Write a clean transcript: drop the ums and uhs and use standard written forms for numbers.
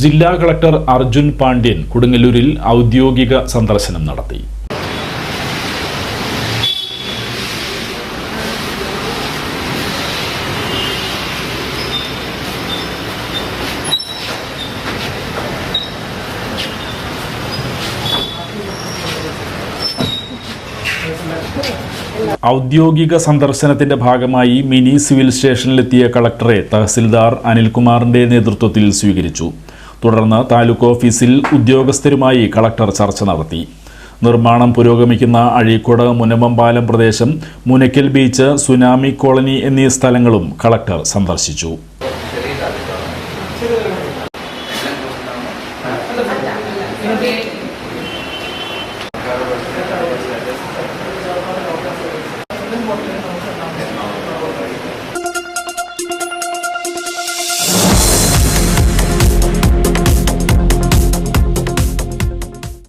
ജില്ലാ കളക്ടർ അർജുൻ പാണ്ഡ്യൻ കൊടുങ്ങല്ലൂരിൽ ഔദ്യോഗിക സന്ദർശനം നടത്തി. ഔദ്യോഗിക സന്ദർശനത്തിന്റെ ഭാഗമായി മിനി സിവിൽ സ്റ്റേഷനിലെത്തിയ കളക്ടറെ തഹസിൽദാർ അനിൽകുമാറിന്റെ നേതൃത്വത്തിൽ സ്വീകരിച്ചു. തുടർന്ന് താലൂക്ക് ഓഫീസിൽ ഉദ്യോഗസ്ഥരുമായി കളക്ടർ ചർച്ച നടത്തി. നിർമ്മാണം പുരോഗമിക്കുന്ന അഴീക്കോട് മുനമ്പംപാലം പ്രദേശം, മുനക്കൽ ബീച്ച്, സുനാമി കോളനി എന്നീ സ്ഥലങ്ങളും കളക്ടർ സന്ദർശിച്ചു.